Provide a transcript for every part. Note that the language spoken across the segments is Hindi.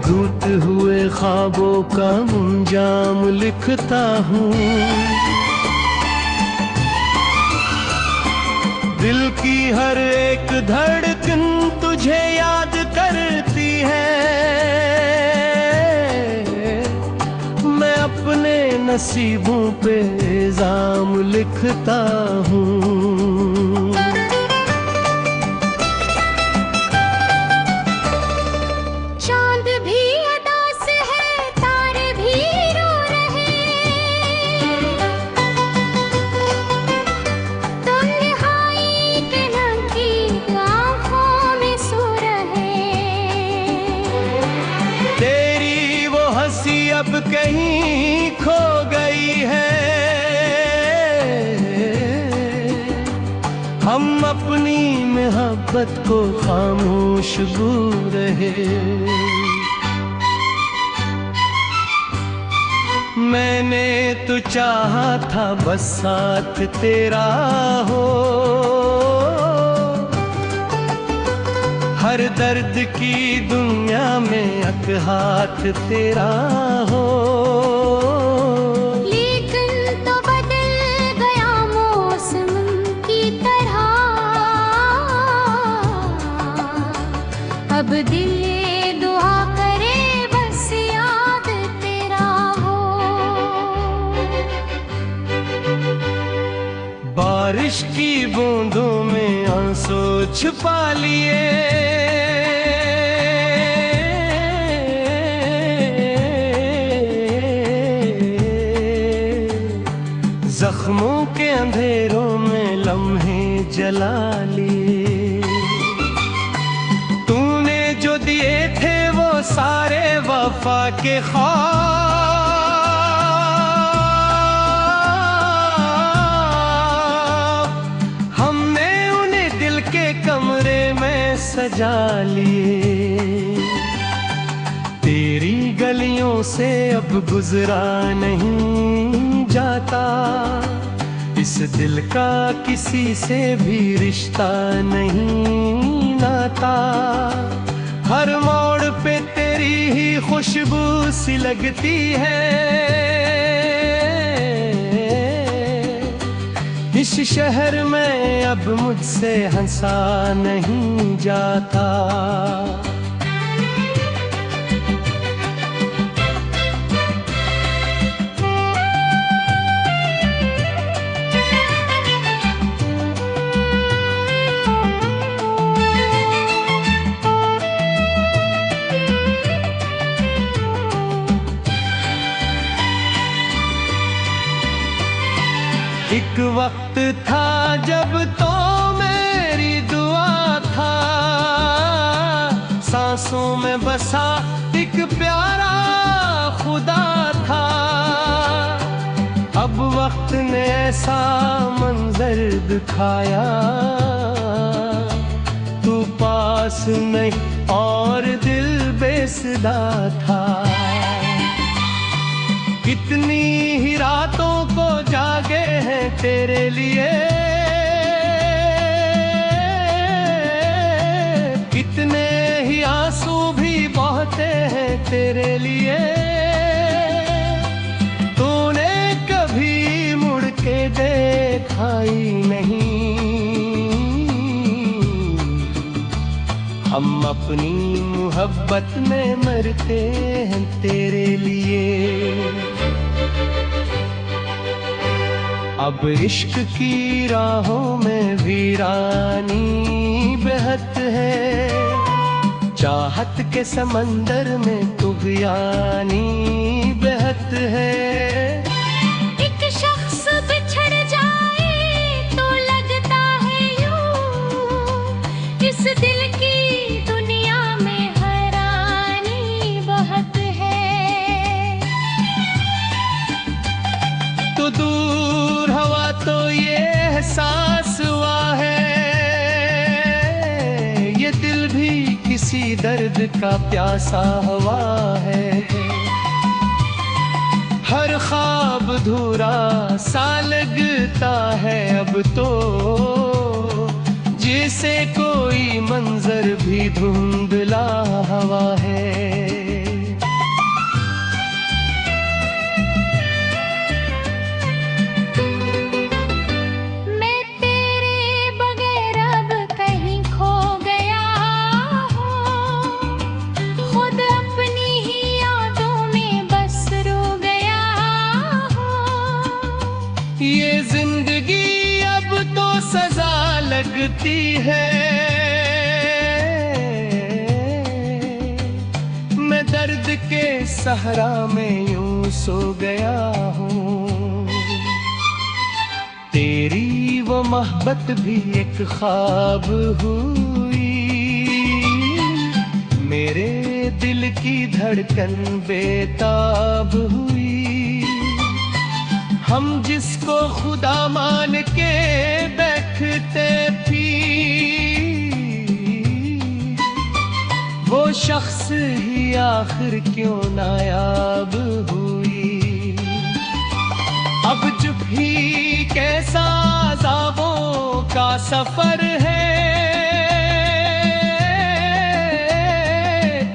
टूटे हुए ख्वाबों का अंजाम लिखता हूँ। दिल की हर एक धड़कन तुझे याद करती है। मैं अपने नसीबों पे इल्जाम लिखता हूँ। चांद भी उदास है, तारे भी रो रहे, तन्हाई के नंगी आँखों में सो रहे। तेरी वो हंसी अब कहीं खो गई है। हम अपनी मोहब्बत को खामोश बू रहे। मैंने तो चाहा था बस साथ तेरा हो, हर दर्द की दुनिया में एक हाथ तेरा हो। लेकिन तो बदल गया मौसम की तरह, अब दिल ये दुआ करे बस याद तेरा हो। बारिश की बूंदों में आंसू छुपा लिए, जख्मों के अंधेरों में लम्हे जला लिए। तूने जो दिए थे वो सारे वफा के ख्वाब, हमने उन्हें दिल के कमरे में सजा लिए। तेरी गलियों से अब गुजरा नहीं जाता, इस दिल का किसी से भी रिश्ता नहीं नाता। हर मोड़ पे तेरी ही खुशबू सी लगती है, इस शहर में अब मुझसे हंसा नहीं जाता। एक वक्त था जब तो मेरी दुआ था, सांसों में बसा एक प्यारा खुदा था। अब वक्त ने ऐसा मंजर दिखाया, तू पास नहीं और दिल बेसुदा था। कितनी ही रातों को जागे हैं तेरे लिए, कितने ही आंसू भी बहते हैं तेरे लिए। तूने कभी मुड़ के देखा ही नहीं, हम अपनी मोहब्बत में मरते हैं तेरे लिए। अब इश्क की राहों में वीरानी बहत है, चाहत के समंदर में तुग़यानी बहत है। एक शख्स बिछड़ जाए तो लगता है यूं, इस दिल की दुनिया में हैरानी बहुत है। तो दूर हवा तो ये एहसास हुआ है, ये दिल भी किसी दर्द का प्यासा हुआ है। हर ख्वाब धूरा सा लगता है अब तो, जैसे कोई मंजर भी धुंधला हवा है। लगती है। मैं दर्द के सहरा में यूं सो गया हूँ। तेरी वो मोहब्बत भी एक ख्वाब हुई। मेरे दिल की धड़कन बेताब हुई। हम जिसको खुदा मान के बैठते थी, वो शख्स ही आखिर क्यों नायाब हुई। अब चुप ही कैसा अज़ाबों का सफर है।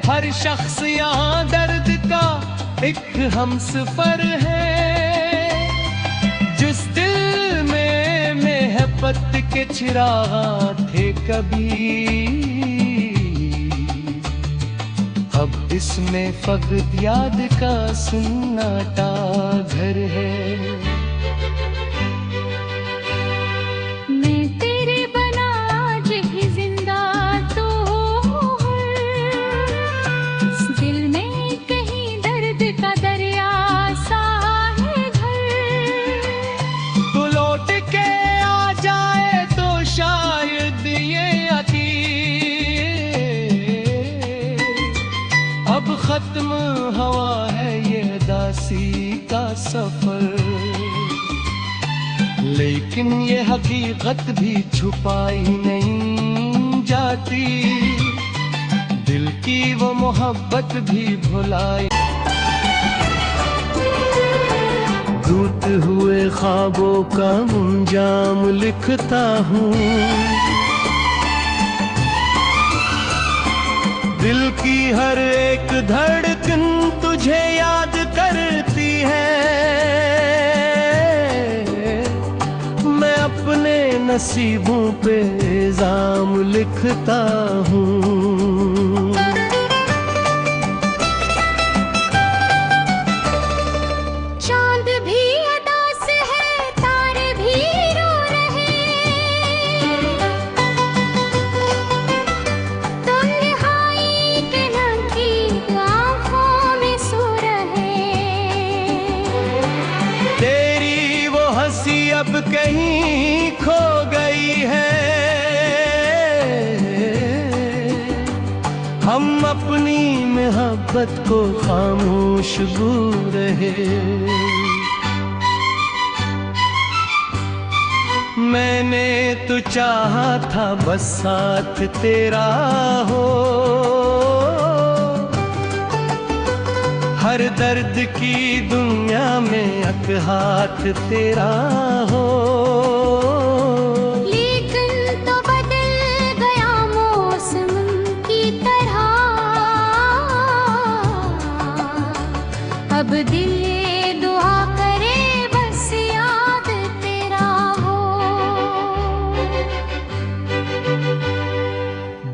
हर शख्स यहाँ दर्द का एक हमसफर है। जिस दिल में मोहब्बत के चिराग थे कभी, अब इसमें फक़्त याद का सन्नाटा घर है। मैं तेरे बना आज भी जिंदा तो हूँ। इस दिल में कहीं दर्द का दरिया सा है घर। तू लौट के आ जाए तो शायद ये अतीत अब खत्म हुआ है, ये दासी का सफर। लेकिन ये हकीकत भी छुपाई नहीं जाती। दिल की वो मोहब्बत भी भुलाई। टूट हुए ख्वाबों का अंजाम लिखता हूँ। दिल की हर एक धड़कन तुझे याद करती है। मैं अपने नसीबों पे इल्जाम लिखता हूँ। चांद भी उदास है, तारे भी रो रहे। तन्हाई के नंगी आँखों में सो रहे। तेरी वो हंसी अब कहीं खो गई है। हम अपनी मोहब्बत को खामोश बू रहे। मैंने तो चाहा था बस साथ तेरा हो। हर दर्द की दुनिया में एक हाथ तेरा हो। लेकिन तो बदल गया मौसम की तरह। अब दिल ये दुआ करे बस याद तेरा हो।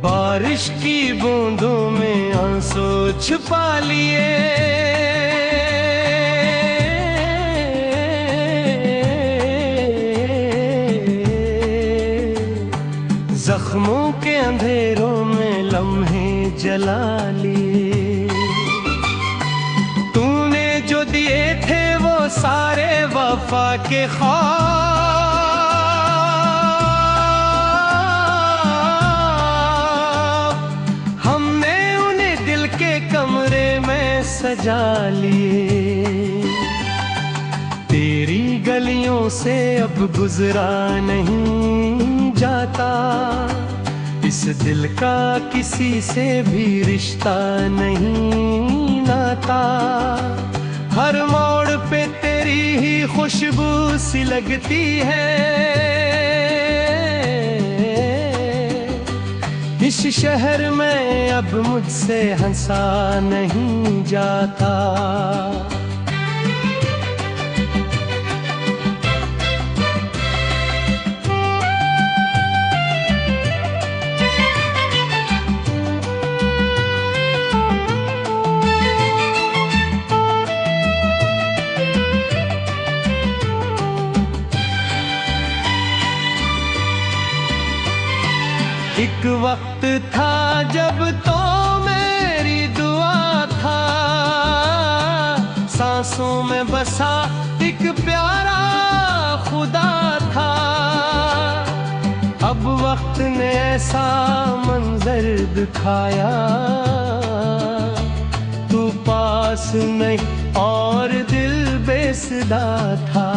बारिश की बूंदों में आंसू छुपा लिए। जख्मों के अंधेरों में लम्हे जला लिए। तूने जो दिए थे वो सारे वफा के ख्वाब, हमने उन्हें दिल के कमरे में सजा लिए। तेरी गलियों से अब गुजरा नहीं जाता। इस दिल का किसी से भी रिश्ता नहीं नाता। हर मोड़ पे तेरी ही खुशबू सी लगती है। इस शहर में अब मुझसे हंसा नहीं जाता। जब तो मेरी दुआ था, सांसों में बसा एक प्यारा खुदा था। अब वक्त ने ऐसा मंजर दिखाया, तू पास नहीं और दिल बेसदा था।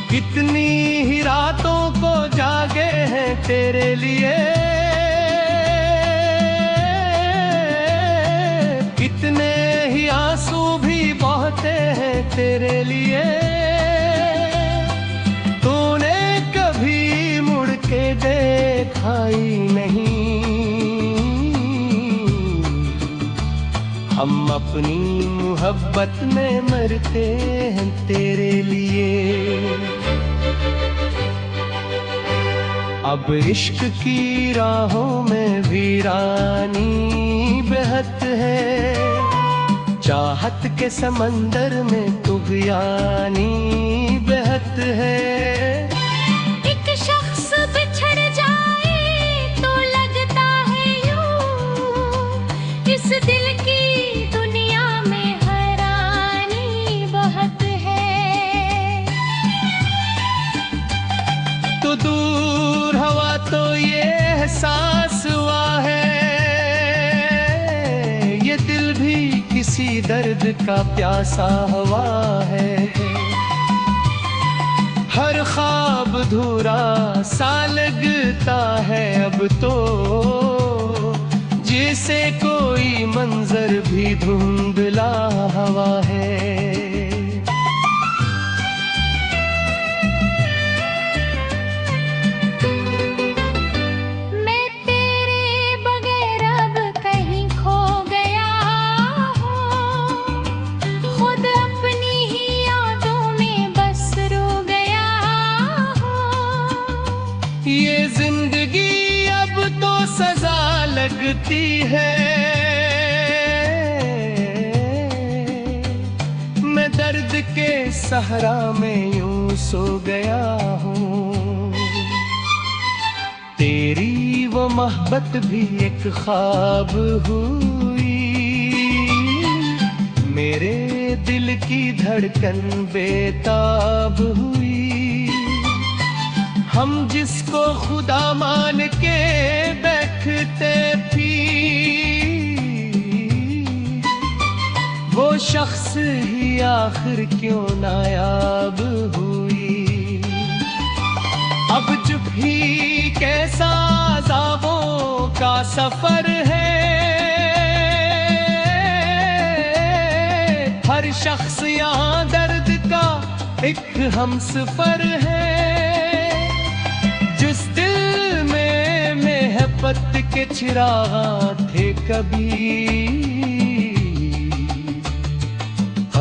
कितनी ही रातों को जागे हैं तेरे लिए, कितने ही आंसू भी बहते हैं तेरे लिए। तूने कभी मुड़ के देखा ही नहीं, हम अपनी मोहब्बत में मरते हैं तेरे लिए। अब इश्क की राहों में वीरानी बहत है, चाहत के समंदर में तुग़यानी बहत है। एक शख्स बिछड़ जाए तो लगता है यूं, इस दिल की दुनिया में हैरानी बहुत है। तो दूर हवा तो ये एहसास हुआ है, ये दिल भी किसी दर्द का प्यासा हुआ है। हर ख्वाब धूरा सा लगता है अब तो, जैसे कोई मंजर भी धुंधला हवा है। मैं तेरे बगैर अब कहीं खो गया हूँ, खुद अपनी ही यादों में बस रो गया हूँ। ये जिंदगी अब तो सजा लगती है, मैं दर्द के सहरा में यूं सो गया हूँ। तेरी वो मोहब्बत भी एक ख्वाब हुई, मेरे दिल की धड़कन बेताब हुई। हम जिसको खुदा मान के बैठते थी, वो शख्स ही आखिर क्यों नायाब हुई। अब चुप ही कैसा अज़ाबों का सफर है, हर शख्स यहाँ दर्द का एक हमसफर है। जिस दिल में मोहब्बत के चिराग थे कभी,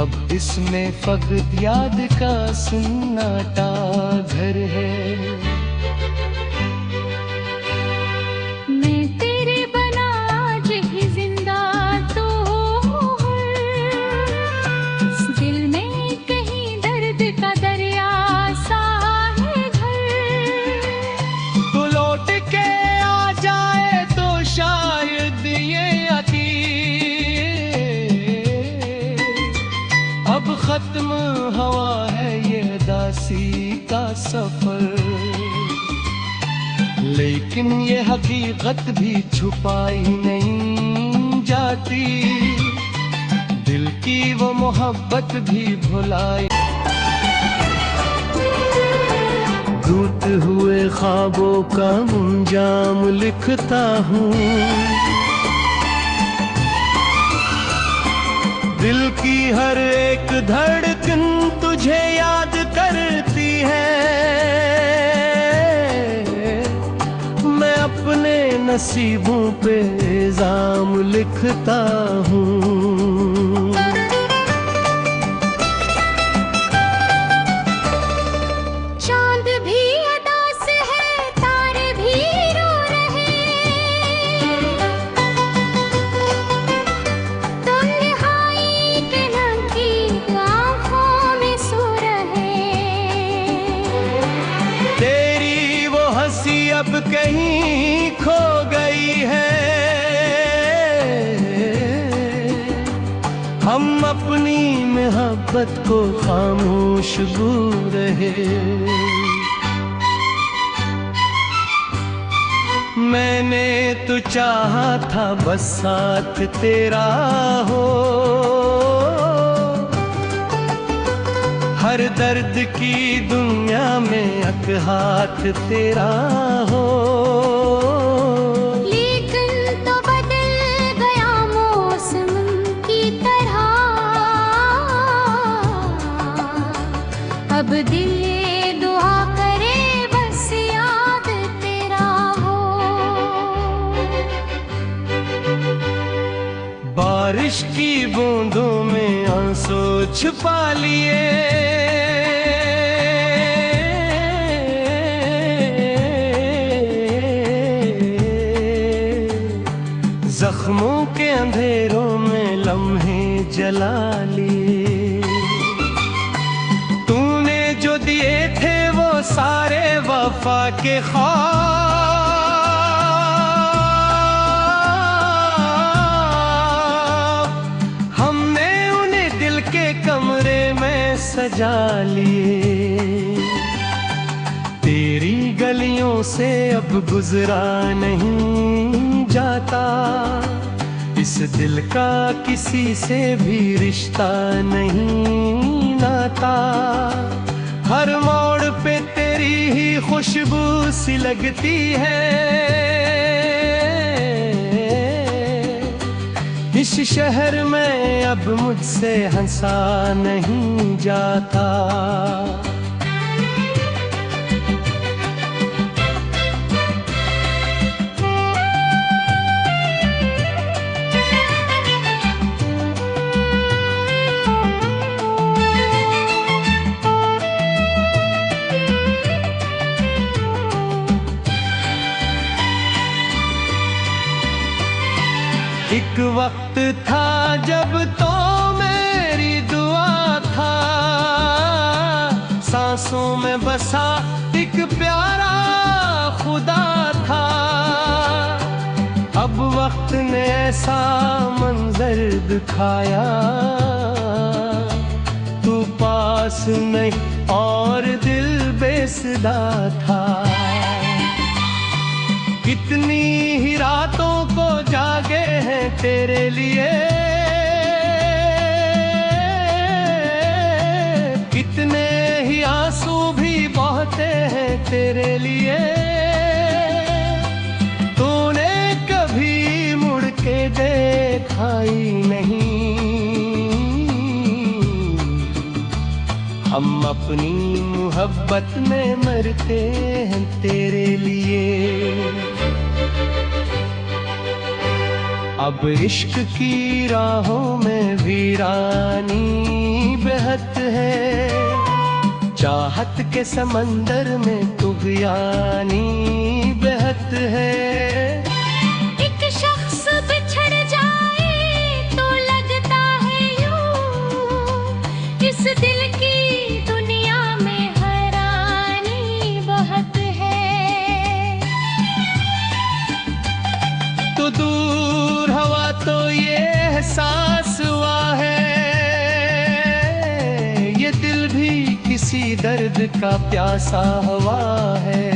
अब इसमें फक़्त याद का सन्नाटा घर है। मैं तेरे बना आज ही जिंदा तो हूँ, इस दिल में कहीं दर्द का दरिया सा है घर। तो लौट के आ जाए तो शायद ये अतीत अब खत्म हुआ है, ये दासी का सफर। लेकिन ये हकीकत भी छुपाई नहीं जाती, दिल की वो मोहब्बत भी भुलाई। टूटे हुए ख्वाबों का मुंजाम लिखता हूँ, दिल की हर एक धड़कन तुझे याद करती है। मैं अपने नसीबों पे इल्जाम लिखता हूँ। चांद भी उदास है, तारे भी रो रहे, तन्हाई के नंगी आँखों में सो रहे। तेरी वो हंसी अब कहीं खो हम अपनी मोहब्बत को खामोश गो रहे। मैंने तो चाहा था बस साथ तेरा हो, हर दर्द की दुनिया में एक हाथ तेरा हो। लेकिन तो बदल गया मौसम की तरह, अब दिल ये दुआ करे बस याद तेरा हो। बारिश की बूंदों में आंसू छुपा लिए, जख्मों के अंधेरों में लम्हे जला लिए। तूने जो दिए थे वो सारे वफा के ख्वाब, हमने उन्हें दिल के कमरे में सजा लिए। तेरी गलियों से अब गुजरा नहीं जाता, इस दिल का किसी से भी रिश्ता नहीं नाता। हर मोड़ पे तेरी ही खुशबू सी लगती है, इस शहर में अब मुझसे हंसा नहीं जाता। एक वक्त था जब तो मेरी दुआ था, सांसों में बसा एक प्यारा खुदा था। अब वक्त ने ऐसा मंजर दिखाया, तू पास नहीं और दिल बेसदा था। कितनी ही रातों को जागे हैं तेरे लिए, कितने ही आंसू भी बहते हैं तेरे लिए। तूने कभी मुड़ के देखा ही नहीं, हम अपनी मोहब्बत में मरते हैं तेरे लिए। अब इश्क की राहों में वीरानी बहत है, चाहत के समंदर में तुग़यानी बहत है। एक शख्स बिछड़ जाए तो लगता है यूं, इस दिल की दुनिया में हैरानी बहुत है। तो दूर हवा तो ये एहसास हुआ है, ये दिल भी किसी दर्द का प्यासा हुआ है।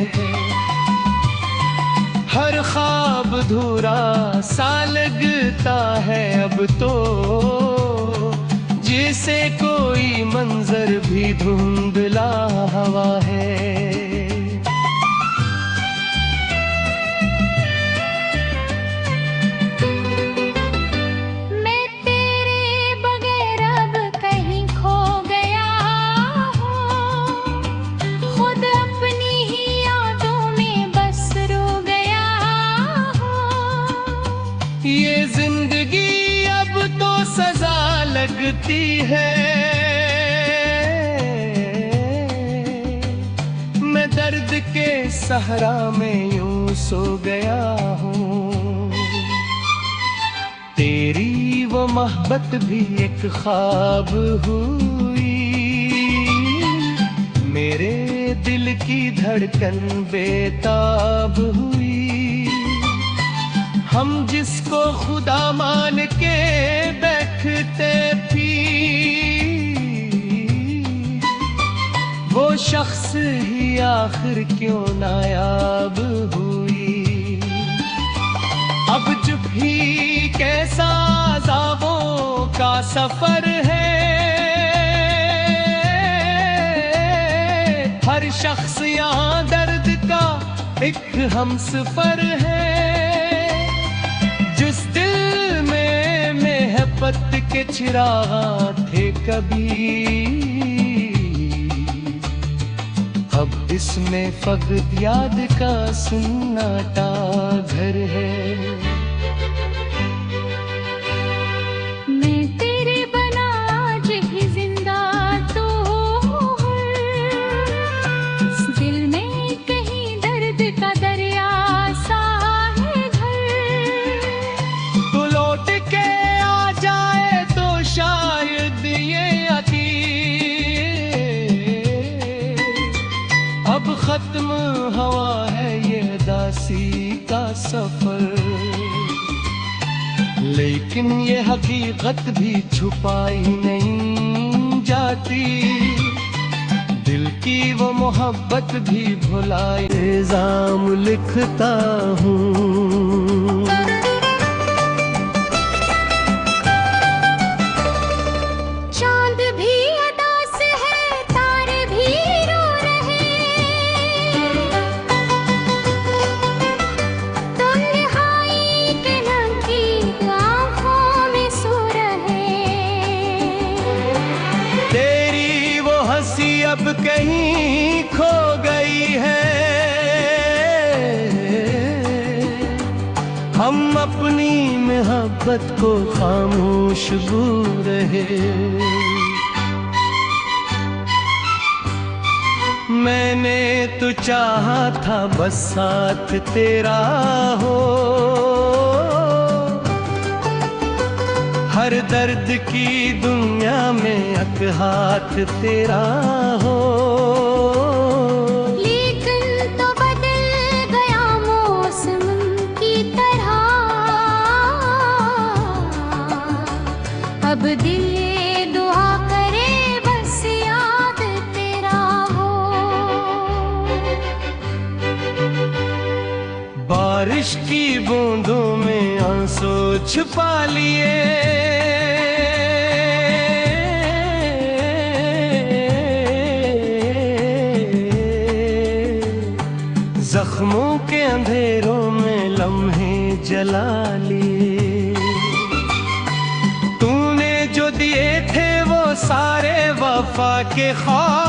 हर ख्वाब धूरा सा लगता है अब तो, जैसे कोई मंजर भी धुंधला हवा है। मैं तेरे बगैर अब कहीं खो गया हूँ, खुद अपनी ही यादों में बस रो गया हूँ। ये जिंदगी अब तो सजा लगती है, मैं दर्द के सहरा में यूं सो गया हूँ। तेरी वो मोहब्बत भी एक ख्वाब हुई, मेरे दिल की धड़कन बेताब हुई। हम जिसको खुदा मान के बैठते शख्स ही आखिर क्यों नायाब हुई। अब चुप ही कैसा अज़ाबों का सफर है, हर शख्स यहाँ दर्द का एक हमसफर है। जिस दिल में मोहब्बत के चिराग थे कभी, अब इसमें फकत याद का सन्नाटा घर है। अब खत्म हुआ है ये दासी का सफर, लेकिन ये हकीकत भी छुपाई नहीं जाती। दिल की वो मोहब्बत भी भुलाई। इल्जाम लिखता हूँ, चांद भी उदास है, तारे भी रो रहे, तन्हाई के नंगी आँखों में सो रहे। तेरी वो हंसी अब कहीं खो गई है, हम अपनी मोहब्बत को खामोश बू रहे। मैंने तो चाहा था बस साथ तेरा हो, हर दर्द की दुनिया में एक हाथ तेरा हो। लेकिन तो बदल गया मौसम की तरह, अब दिल ये दुआ करे बस याद तेरा हो। बारिश की बूंदों में आंसू छुपा लिए, जख्मों के अंधेरों में लम्हे जला लिए। तूने जो दिए थे वो सारे वफा के ख्वाब,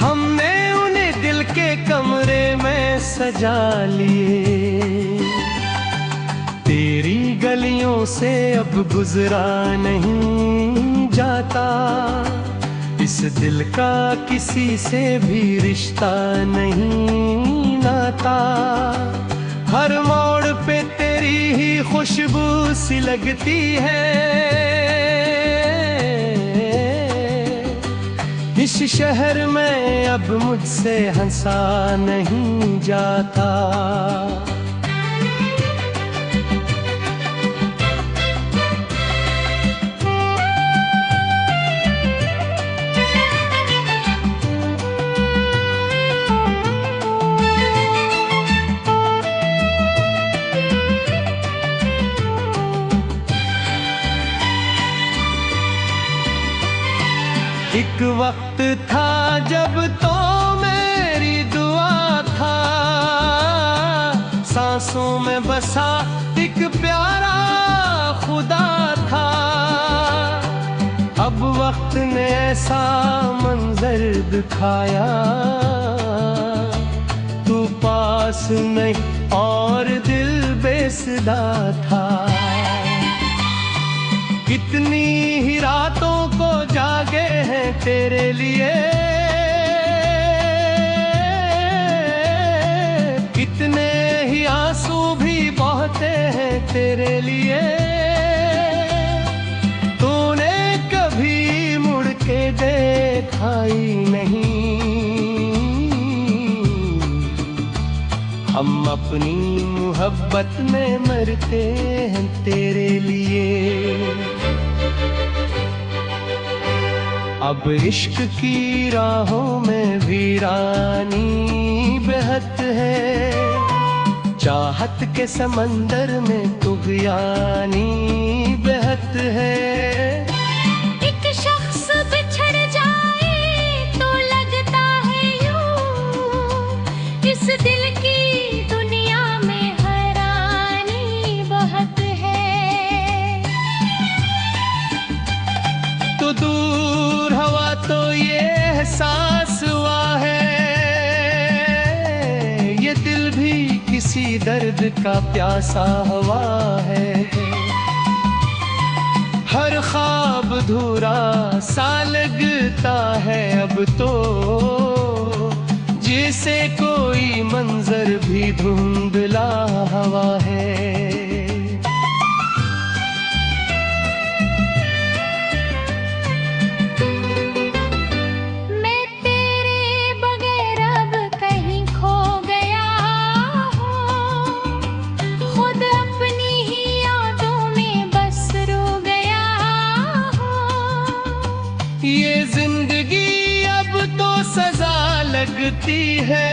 हमने उन्हें दिल के कमरे में सजा लिए। तेरी गलियों से अब गुजरा नहीं जाता, इस दिल का किसी से भी रिश्ता नहीं नाता। हर मोड़ पे तेरी ही खुशबू सी लगती है, इस शहर में अब मुझसे हंसा नहीं जाता। एक वक्त था जब तो मेरी दुआ था, सांसों में बसा एक प्यारा खुदा था। अब वक्त ने ऐसा मंजर दिखाया, तू पास नहीं और दिल बेसदा था। कितनी ही रातों को जागे हैं तेरे लिए, कितने ही आंसू भी बहते हैं तेरे लिए। तूने कभी मुड़ के देखा ही नहीं, हम अपनी मोहब्बत में मरते हैं तेरे लिए। अब इश्क की राहों में वीरानी बहत है, चाहत के समंदर में तुग़यानी बहत है। एक शख्स बिछड़ जाए तो लगता है यूं, इस दिल की दुनिया में हैरानी बहुत है। तो दूर हवा तो ये एहसास हुआ है, ये दिल भी किसी दर्द का प्यासा हुआ है। हर ख्वाब अधूरा सा लगता है अब तो, जैसे कोई मंजर भी धुंधला हवा है। मैं तेरे बगैर अब कहीं खो गया हूँ, खुद अपनी ही यादों में बस रो गया हूँ। ये जिंदगी अब तो सजा लगती है,